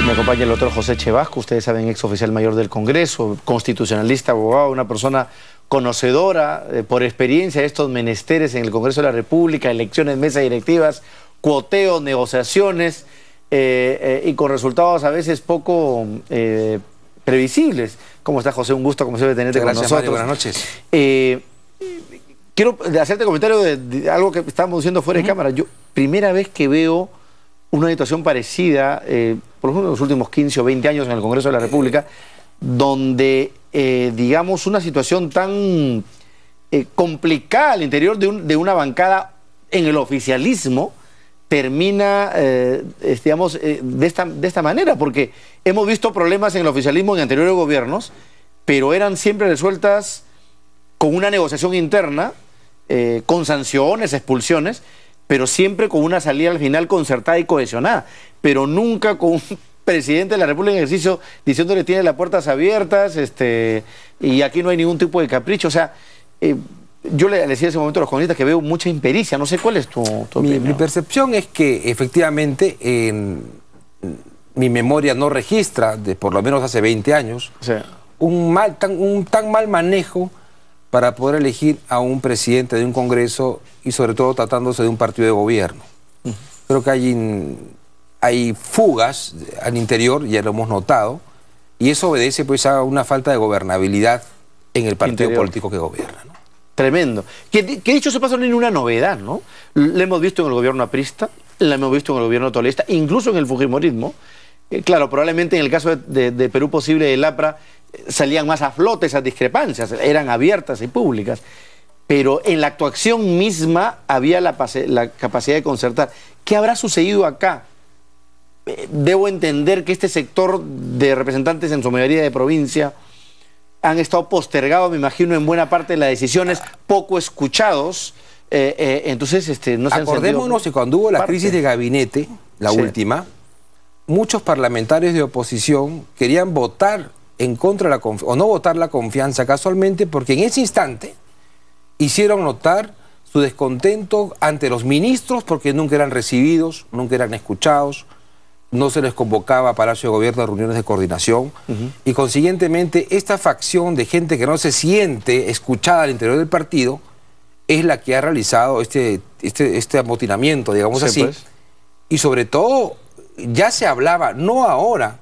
Me acompaña el doctor José Chevasco, ustedes saben, ex oficial mayor del Congreso, constitucionalista, abogado, una persona conocedora por experiencia de estos menesteres en el Congreso de la República, elecciones, mesas directivas, cuoteos, negociaciones y con resultados a veces poco previsibles. ¿Cómo está, José? Un gusto, como siempre, tenerte con nosotros. Mario, buenas noches. Quiero hacerte comentario de algo que estábamos diciendo fuera de cámara. Yo, primera vez que veo una situación parecida, por ejemplo, en los últimos 15 o 20 años en el Congreso de la República, donde, digamos, una situación tan complicada al interior de una bancada en el oficialismo termina, digamos, de esta manera, porque hemos visto problemas en el oficialismo en anteriores gobiernos, pero eran siempre resueltas con una negociación interna, con sanciones, expulsiones, pero siempre con una salida al final concertada y cohesionada, pero nunca con un presidente de la República en ejercicio diciéndole tiene las puertas abiertas y aquí no hay ningún tipo de capricho. O sea, yo le decía en ese momento a los congresistas que veo mucha impericia. No sé cuál es tu opinión. Mi percepción es que efectivamente mi memoria no registra, de por lo menos hace 20 años, Sí. un tan mal manejo para poder elegir a un presidente de un Congreso y sobre todo tratándose de un partido de gobierno. Creo que hay fugas al interior, ya lo hemos notado, y eso obedece pues a una falta de gobernabilidad en el partido político que gobierna, ¿no? Tremendo. Que dicho se pasa, no es una novedad, ¿no? Lo hemos visto en el gobierno aprista, lo hemos visto en el gobierno toledista, incluso en el fujimorismo. Claro, probablemente en el caso de Perú Posible y del APRA salían más a flote esas discrepancias, eran abiertas y públicas, pero en la actuación misma había la capacidad de concertar. ¿Qué habrá sucedido acá? Debo entender que este sector de representantes, en su mayoría de provincia, han estado postergados, me imagino, en buena parte de las decisiones, poco escuchados, entonces no se han Acordémonos que cuando hubo la crisis de gabinete, la última, muchos parlamentarios de oposición querían votar en contra de o no votar la confianza casualmente, porque en ese instante hicieron notar su descontento ante los ministros porque nunca eran recibidos, nunca eran escuchados, no se les convocaba a Palacio de Gobierno a reuniones de coordinación y consiguientemente esta facción de gente que no se siente escuchada al interior del partido es la que ha realizado este amotinamiento, digamos así. Pues. Y sobre todo ya se hablaba, no ahora,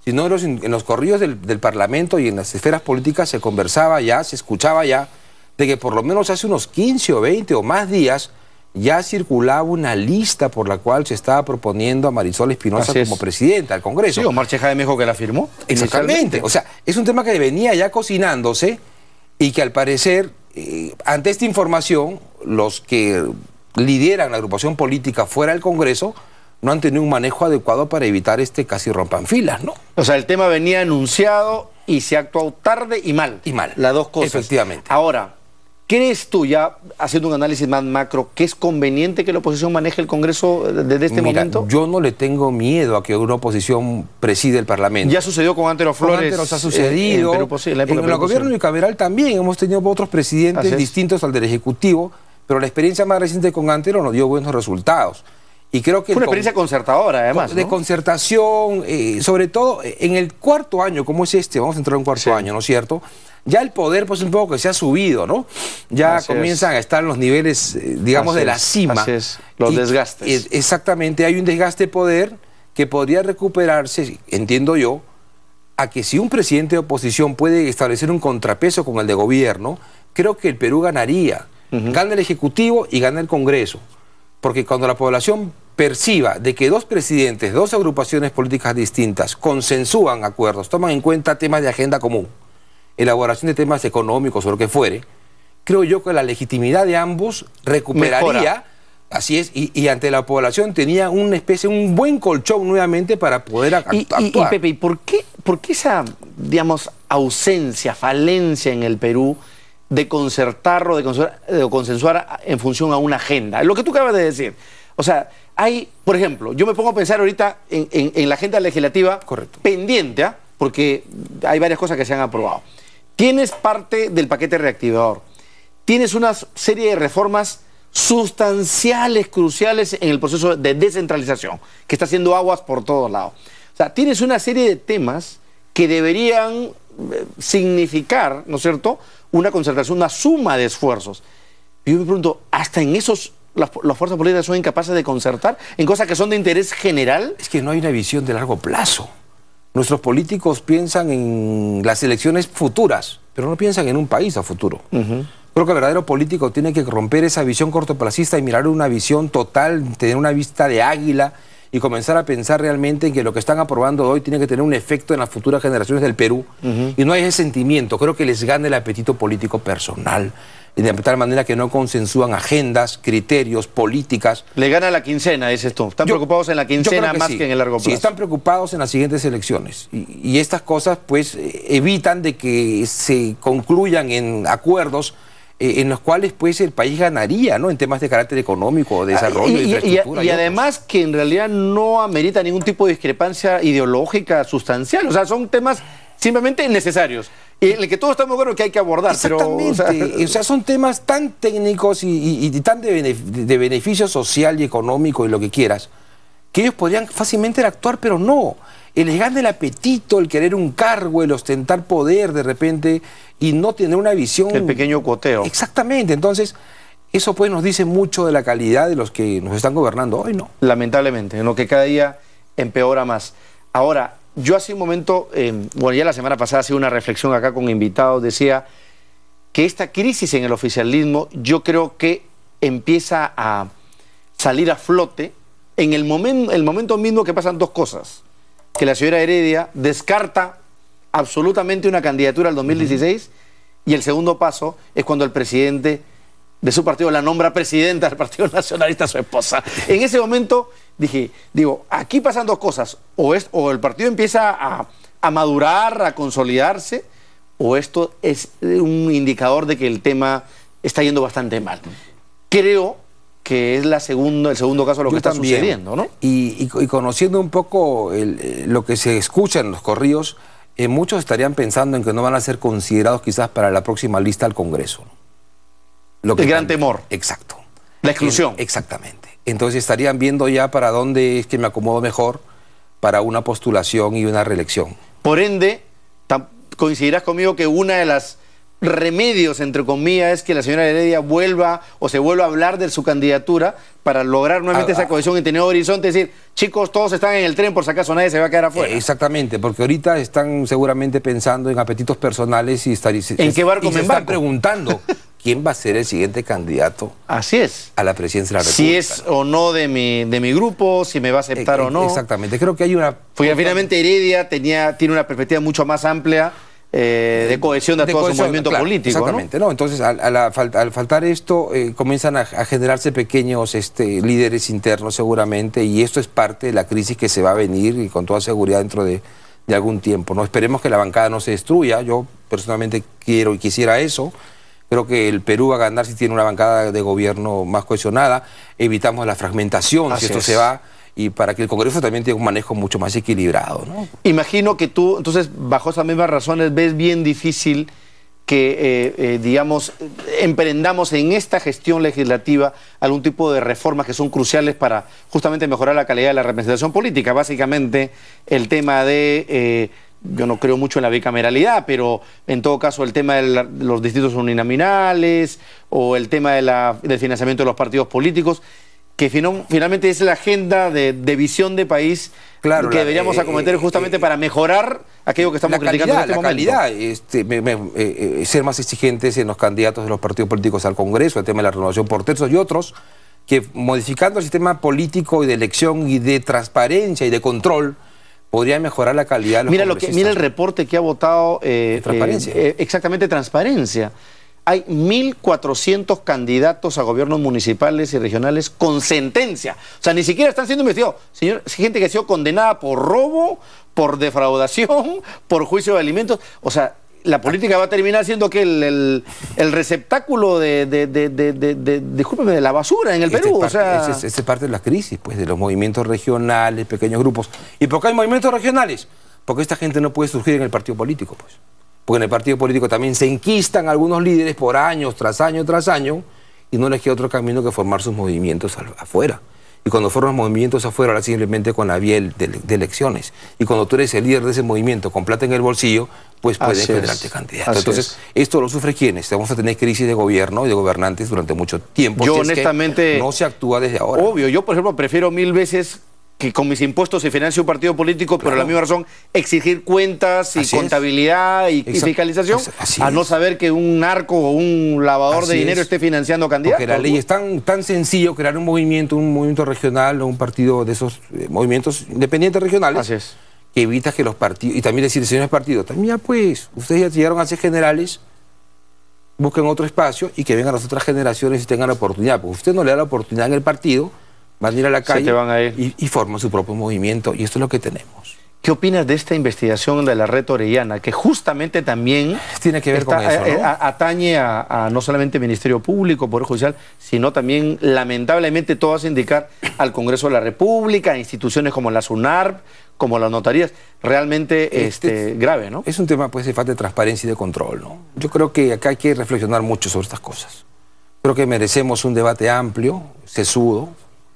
sino en los corrillos del Parlamento y en las esferas políticas se conversaba ya, se escuchaba ya, de que por lo menos hace unos 15 o 20 o más días ya circulaba una lista por la cual se estaba proponiendo a Marisol Espinosa como presidenta del Congreso. Sí, Omar Chejade me dijo que la firmó. Exactamente. O sea, es un tema que venía ya cocinándose y que al parecer, ante esta información, los que lideran la agrupación política fuera del Congreso no han tenido un manejo adecuado para evitar casi rompan filas, ¿no? O sea, el tema venía anunciado y se ha actuado tarde y mal. Y mal. Las dos cosas. Efectivamente. Ahora, ¿crees tú, ya haciendo un análisis más macro, que es conveniente que la oposición maneje el Congreso desde este momento? Yo no le tengo miedo a que una oposición preside el Parlamento. Ya sucedió con Antero Flores. Con Antero ha sucedido. En el gobierno bicameral también hemos tenido otros presidentes distintos al del Ejecutivo, pero la experiencia más reciente con Antero nos dio buenos resultados. Y creo que fue una experiencia concertadora, además, de ¿no? Concertación, sobre todo en el cuarto año, como es vamos a entrar en un cuarto año, ¿no es cierto? Ya el poder, pues un poco que se ha subido, ¿no? Ya comienzan a estar en los niveles, digamos, de la cima. Así es, los desgastes. Exactamente, hay un desgaste de poder que podría recuperarse, entiendo yo, a que si un presidente de oposición puede establecer un contrapeso con el de gobierno, creo que el Perú ganaría. Gana el Ejecutivo y gana el Congreso. Porque cuando la población perciba de que dos presidentes, dos agrupaciones políticas distintas consensúan acuerdos, toman en cuenta temas de agenda común, elaboración de temas económicos o lo que fuere, creo yo que la legitimidad de ambos recuperaría, mejora. Así es, y ante la población tenía un buen colchón nuevamente para poder actuar. Y Pepe, ¿y por qué esa, digamos, ausencia, falencia en el Perú de concertar o de consensuar en función a una agenda? Lo que tú acabas de decir. O sea, hay, por ejemplo, yo me pongo a pensar ahorita en la agenda legislativa pendiente, porque hay varias cosas que se han aprobado. Tienes parte del paquete reactivador. Tienes una serie de reformas sustanciales, cruciales en el proceso de descentralización, que está haciendo aguas por todos lados. O sea, tienes una serie de temas que deberían significar, ¿no es cierto?, una concertación, una suma de esfuerzos. Y yo me pregunto, ¿hasta en esos las fuerzas políticas son incapaces de concertar en cosas que son de interés general? Es que no hay una visión de largo plazo. Nuestros políticos piensan en las elecciones futuras, pero no piensan en un país a futuro. Creo que el verdadero político tiene que romper esa visión cortoplacista y mirar una visión total, tener una vista de águila y comenzar a pensar realmente en que lo que están aprobando hoy tiene que tener un efecto en las futuras generaciones del Perú. Y no hay ese sentimiento. Creo que les gana el apetito político personal, de tal manera que no consensúan agendas, criterios, políticas. Le gana la quincena, dices tú. Están preocupados en la quincena más que en el largo plazo. Sí, están preocupados en las siguientes elecciones. Y estas cosas, pues, evitan de que se concluyan en acuerdos en los cuales, pues, el país ganaría, ¿no?, en temas de carácter económico, desarrollo, infraestructura. Y además que en realidad no amerita ningún tipo de discrepancia ideológica sustancial. O sea, son temas simplemente necesarios. En el que todos estamos de acuerdo que hay que abordar. Exactamente. Pero, o sea, son temas tan técnicos y tan de beneficio social y económico y lo que quieras, que ellos podrían fácilmente actuar, pero no. Les gana el apetito, el querer un cargo, el ostentar poder de repente y no tener una visión... El pequeño cuoteo. Exactamente. Entonces, eso pues nos dice mucho de la calidad de los que nos están gobernando hoy, ¿no? Lamentablemente, en lo que cada día empeora más. Ahora, yo hace un momento, bueno, ya la semana pasada hacía una reflexión acá con invitados, decía que esta crisis en el oficialismo yo creo que empieza a salir a flote en el momento mismo que pasan dos cosas. Que la señora Heredia descarta absolutamente una candidatura al 2016 y el segundo paso es cuando el presidente de su partido la nombra presidenta del Partido Nacionalista, su esposa. En ese momento digo, aquí pasan dos cosas, o el partido empieza a madurar, a consolidarse, o esto es un indicador de que el tema está yendo bastante mal. Creo que es el segundo caso de lo que está sucediendo, ¿no? Y conociendo un poco lo que se escucha en los correos, muchos estarían pensando en que no van a ser considerados quizás para la próxima lista al Congreso, ¿no? El gran temor. Exacto. La exclusión. Exactamente. Entonces estarían viendo ya para dónde es que me acomodo mejor para una postulación y una reelección. Por ende, coincidirás conmigo que una de las remedios, entre comillas, es que la señora Heredia vuelva a hablar de su candidatura para lograr nuevamente esa cohesión y tener horizonte, es decir, chicos, todos están en el tren, por si acaso nadie se va a quedar afuera. Exactamente, porque ahorita están seguramente pensando en apetitos personales y ¿en qué barco me embarco? Están preguntando quién va a ser el siguiente candidato. Así es. A la presidencia de la República. Si es o no de mi grupo, si me va a aceptar o no. Exactamente, creo que hay una... Porque finalmente Heredia tiene una perspectiva mucho más amplia de cohesión de todo su movimiento político. Exactamente, ¿no? Entonces, al faltar esto, comienzan a generarse pequeños líderes internos seguramente, y esto es parte de la crisis que se va a venir y con toda seguridad dentro de algún tiempo, ¿no? Esperemos que la bancada no se destruya. Yo personalmente quiero y quisiera eso. Creo que el Perú va a ganar si tiene una bancada de gobierno más cohesionada. Evitamos la fragmentación si esto se va, y para que el Congreso también tenga un manejo mucho más equilibrado, ¿no? Imagino que tú, entonces, bajo esas mismas razones, ves bien difícil que, digamos, emprendamos en esta gestión legislativa algún tipo de reformas que son cruciales para justamente mejorar la calidad de la representación política. Básicamente, el tema de... yo no creo mucho en la bicameralidad, pero en todo caso el tema de los distritos uninominales o el tema del financiamiento de los partidos políticos, que finalmente es la agenda de visión de país, claro, que deberíamos acometer justamente para mejorar aquello que estamos criticando en este momento. La calidad, ser más exigentes en los candidatos de los partidos políticos al Congreso, el tema de la renovación por tercios y otros, que modificando el sistema político y de elección y de transparencia y de control, podría mejorar la calidad de los congresistas. Mira el reporte que ha votado... transparencia. Exactamente, transparencia. Hay 1.400 candidatos a gobiernos municipales y regionales con sentencia. O sea, ni siquiera están siendo investigados. Señor, gente que ha sido condenada por robo, por defraudación, por juicio de alimentos. O sea, la política va a terminar siendo que el receptáculo discúlpeme, de la basura en el Perú. Es parte de la crisis, pues, de los movimientos regionales, pequeños grupos. ¿Y por qué hay movimientos regionales? Porque esta gente no puede surgir en el partido político, pues. Porque en el partido político también se enquistan algunos líderes por años, tras año, y no les queda otro camino que formar sus movimientos afuera. Y cuando fueron los movimientos afuera, ahora simplemente con la vía de elecciones. Y cuando tú eres el líder de ese movimiento con plata en el bolsillo, pues puedes generarte candidato. Entonces, esto lo sufre quienes. Vamos a tener crisis de gobierno y de gobernantes durante mucho tiempo. Yo honestamente... no se actúa desde ahora. Obvio, yo por ejemplo prefiero 1000 veces que con mis impuestos se financie un partido político, pero la misma razón exigir cuentas y contabilidad y fiscalización, a no saber que un narco o un lavador de dinero esté financiando candidatos. Porque la ley es tan sencillo crear un movimiento regional o un partido de esos movimientos independientes regionales, que evita que los partidos, y también decir, señores partidos, también pues, ustedes ya llegaron a ser generales, busquen otro espacio y que vengan las otras generaciones y tengan la oportunidad, porque usted no le da la oportunidad en el partido, van a ir a la calle y forman su propio movimiento, y esto es lo que tenemos. ¿Qué opinas de esta investigación de la red Orellana, que justamente también tiene que ver con eso, ¿no? Atañe a no solamente Ministerio Público, Poder Judicial, sino también, lamentablemente, todo hace indicar al Congreso de la República, a instituciones como la SUNARP, como las notarías? Realmente grave, ¿no? Es un tema pues de falta de transparencia y de control, ¿no? Yo creo que acá hay que reflexionar mucho sobre estas cosas. Creo que merecemos un debate amplio, sesudo,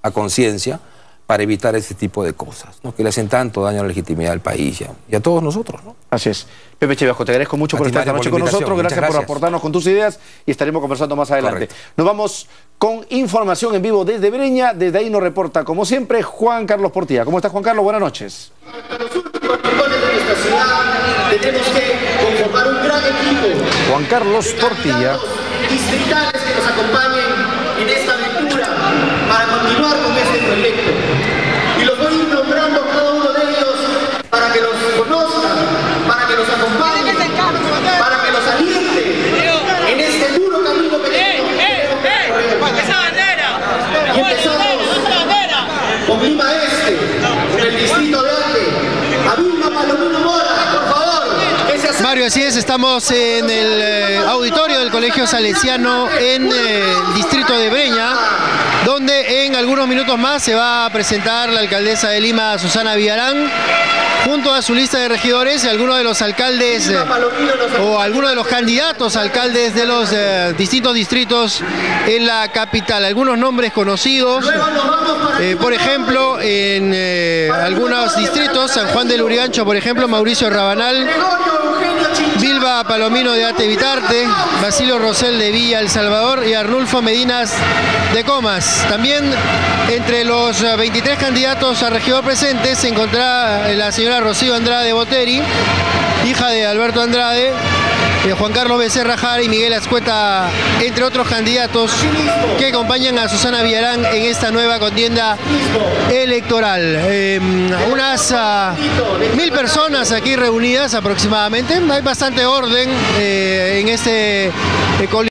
a conciencia, para evitar ese tipo de cosas, ¿no? Que le hacen tanto daño a la legitimidad del país y a todos nosotros, ¿no? Así es. Pepe Echeverría, te agradezco mucho por estar esta noche con nosotros. Gracias por aportarnos con tus ideas y estaremos conversando más adelante. Correcto. Nos vamos con información en vivo desde Breña. Desde ahí nos reporta, como siempre, Juan Carlos Portilla. ¿Cómo estás, Juan Carlos? Buenas noches. Los últimos rincones de nuestra ciudad tenemos que conformar un gran equipo. Juan Carlos Portilla. Distritales que nos acompañen en esta aventura para continuar con este proyecto. Y los voy a ir nombrando cada uno de ellos para que los conozcan, para que los acompañen, para que los alienten en este duro camino que tenemos que recorrer. Y empezamos con Lima Este, en el distrito de Ate, a Vilma Palomino Mora, por favor. Mario, así es, estamos en el auditorio del Colegio Salesiano en el distrito de Breña, donde en algunos minutos más se va a presentar la alcaldesa de Lima, Susana Villarán, junto a su lista de regidores y algunos de los alcaldes o algunos de los candidatos a alcaldes de los distintos distritos en la capital. Algunos nombres conocidos, por ejemplo, en algunos distritos, San Juan del Urigancho, por ejemplo, Mauricio Rabanal, Vilma Palomino de Ate Vitarte, Basilio Rosell de Villa El Salvador y Arnulfo Medinas de Comas. También entre los 23 candidatos a regidor presentes se encontrará la señora Rocío Andrade Boteri, hija de Alberto Andrade, Juan Carlos Becerra Jara y Miguel Azcueta, entre otros candidatos que acompañan a Susana Villarán en esta nueva contienda electoral. Unas 1000 personas aquí reunidas aproximadamente. Hay bastante orden en este colegio.